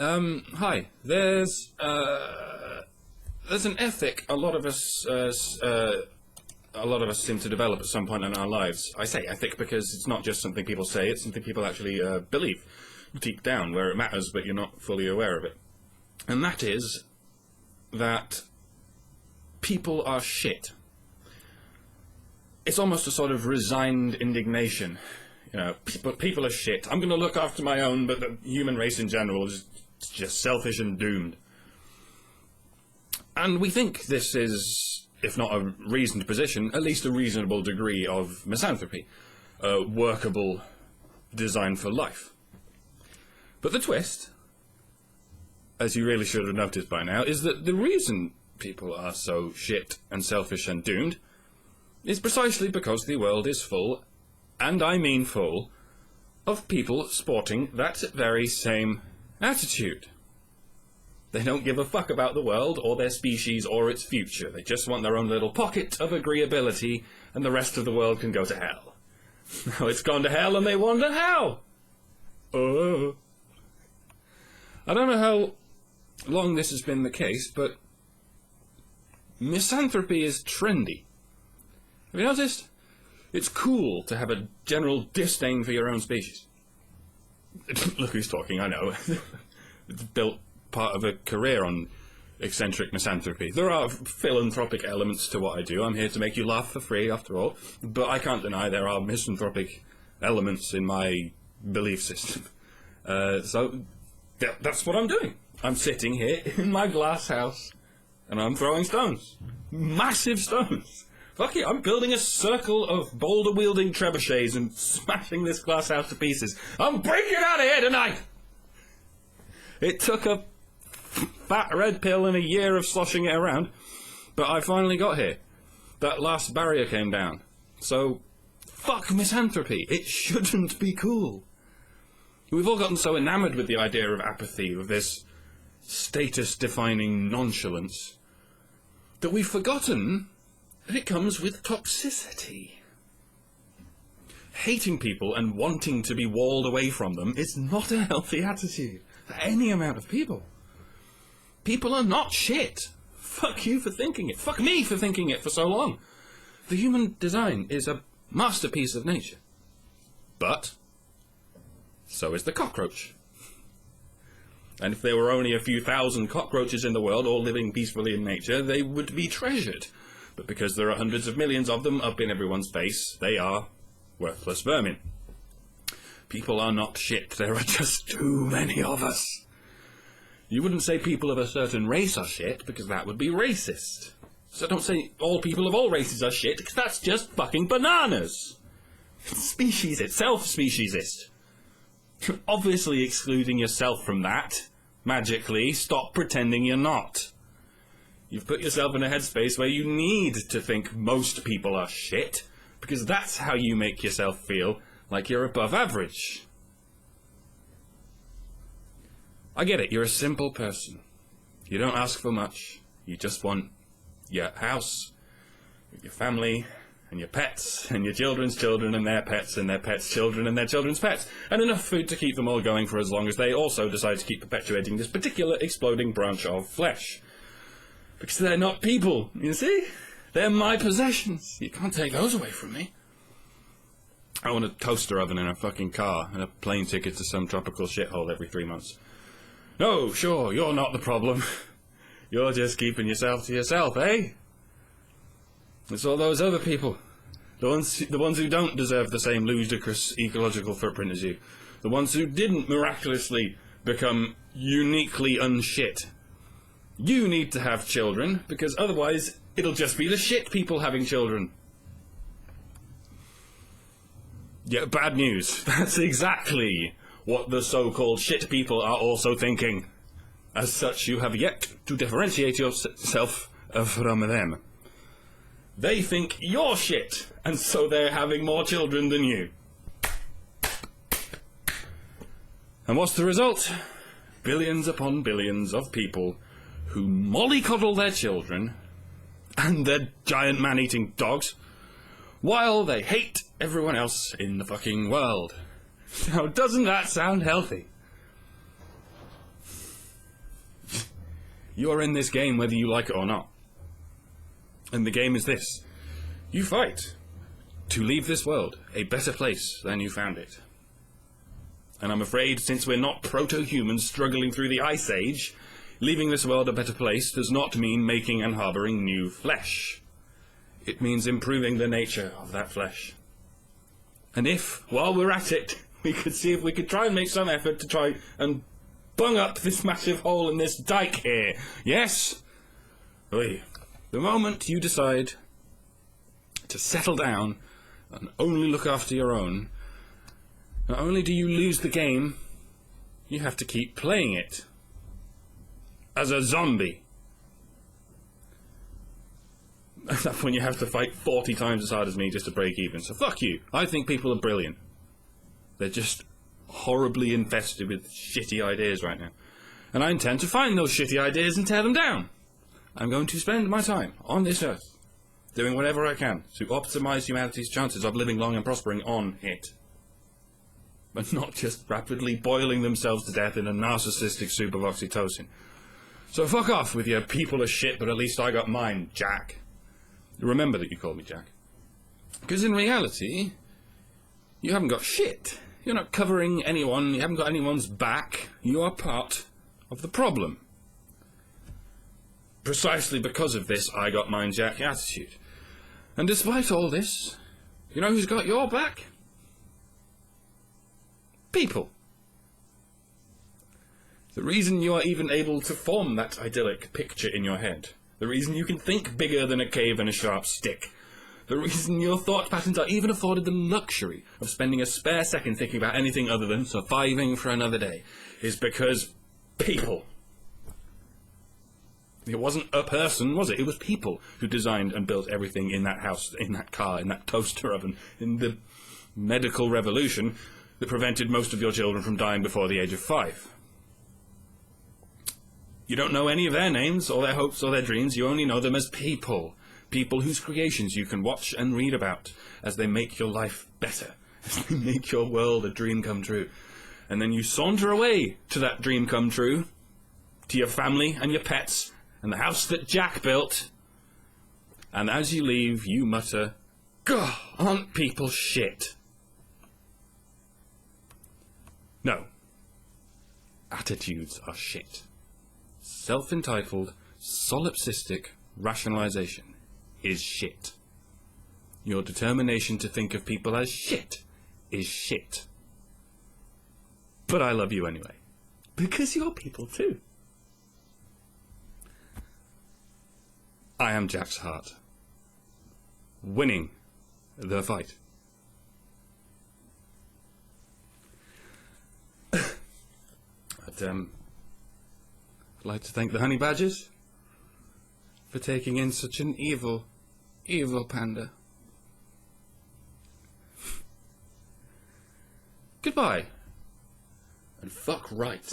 Hi. There's an ethic a lot of us seem to develop at some point in our lives. I say ethic because it's not just something people say, it's something people actually believe deep down where it matters, but you're not fully aware of it. And that is that people are shit. It's almost a sort of resigned indignation. You know, people are shit. I'm going to look after my own, but the human race in general is just selfish and doomed. And we think this is, if not a reasoned position, at least a reasonable degree of misanthropy, a workable design for life. But the twist, as you really should have noticed by now, is that the reason people are so shit and selfish and doomed is precisely because the world is full, and I mean full, of people sporting that very same attitude. They don't give a fuck about the world, or their species, or its future. They just want their own little pocket of agreeability, and the rest of the world can go to hell. Now it's gone to hell, and they wonder how. Oh. I don't know how long this has been the case, but misanthropy is trendy. Have you noticed? It's cool to have a general disdain for your own species. Look who's talking, I know. It's built part of a career on eccentric misanthropy. There are philanthropic elements to what I do. I'm here to make you laugh for free, after all. But I can't deny there are misanthropic elements in my belief system. So that's what I'm doing. I'm sitting here in my glass house, and I'm throwing stones. Massive stones. Fuck it, I'm building a circle of boulder-wielding trebuchets and smashing this glass house to pieces. I'm breaking out of here tonight! It took a fat red pill and a year of sloshing it around, but I finally got here. That last barrier came down. So, fuck misanthropy. It shouldn't be cool. We've all gotten so enamoured with the idea of apathy, of this status-defining nonchalance, that we've forgotten that it comes with toxicity. Hating people and wanting to be walled away from them is not a healthy attitude for any amount of people. People are not shit. Fuck you for thinking it. Fuck me for thinking it for so long. The human design is a masterpiece of nature. But so is the cockroach. And if there were only a few thousand cockroaches in the world all living peacefully in nature, they would be treasured. But because there are hundreds of millions of them up in everyone's face, they are worthless vermin. People are not shit. There are just too many of us. You wouldn't say people of a certain race are shit, because that would be racist. So don't say all people of all races are shit, because that's just fucking bananas. Species itself speciesist. You're obviously excluding yourself from that. Magically, stop pretending you're not. You've put yourself in a headspace where you need to think most people are shit, because that's how you make yourself feel like you're above average. I get it, you're a simple person. You don't ask for much. You just want your house, with your family, and your pets, and your children's children, and their pets' children, and their children's pets, and enough food to keep them all going for as long as they also decide to keep perpetuating this particular exploding branch of flesh. Because they're not people, you see? They're my possessions. You can't take those away from me. I want a toaster oven and a fucking car, and a plane ticket to some tropical shithole every 3 months. No, sure, you're not the problem. You're just keeping yourself to yourself, eh? It's all those other people. The ones who don't deserve the same ludicrous ecological footprint as you. The ones who didn't miraculously become uniquely unshit. You need to have children, because otherwise it'll just be the shit people having children. Yeah, bad news. That's exactly what the so-called shit people are also thinking. As such, you have yet to differentiate yourself from them. They think you're shit, and so they're having more children than you. And what's the result? Billions upon billions of people who mollycoddle their children and their giant man-eating dogs while they hate everyone else in the fucking world. Now, doesn't that sound healthy? You are in this game whether you like it or not. And the game is this. You fight to leave this world a better place than you found it. And I'm afraid, since we're not proto-humans struggling through the Ice Age, leaving this world a better place does not mean making and harbouring new flesh. It means improving the nature of that flesh. And if, while we're at it, we could see if we could try and make some effort to try and bung up this massive hole in this dike here. Yes? Oy. The moment you decide to settle down and only look after your own, not only do you lose the game, you have to keep playing it. As a zombie. That's when you have to fight 40 times as hard as me just to break even. So fuck you. I think people are brilliant. They're just horribly infested with shitty ideas right now. And I intend to find those shitty ideas and tear them down. I'm going to spend my time on this earth doing whatever I can to optimize humanity's chances of living long and prospering on it. But not just rapidly boiling themselves to death in a narcissistic soup of oxytocin. So fuck off with your people are shit, but at least I got mine, Jack. Remember that you called me Jack. Because in reality, you haven't got shit. You're not covering anyone, you haven't got anyone's back. You are part of the problem. Precisely because of this I got mine Jack attitude. And despite all this, you know who's got your back? People. The reason you are even able to form that idyllic picture in your head, the reason you can think bigger than a cave and a sharp stick, the reason your thought patterns are even afforded the luxury of spending a spare second thinking about anything other than surviving for another day, is because people. It wasn't a person, was it? It was people who designed and built everything in that house, in that car, in that toaster oven, in the medical revolution that prevented most of your children from dying before the age of 5. You don't know any of their names, or their hopes, or their dreams. You only know them as people. People whose creations you can watch and read about as they make your life better, as they make your world a dream come true. And then you saunter away to that dream come true, to your family and your pets, and the house that Jack built. And as you leave, you mutter, "God, aren't people shit?" No. Attitudes are shit. Self-entitled, solipsistic rationalization is shit. Your determination to think of people as shit is shit. But I love you anyway. Because you're people too. I am Jack's heart. Winning the fight. I'd like to thank the honey badgers for taking in such an evil, evil panda. Goodbye. And fuck right.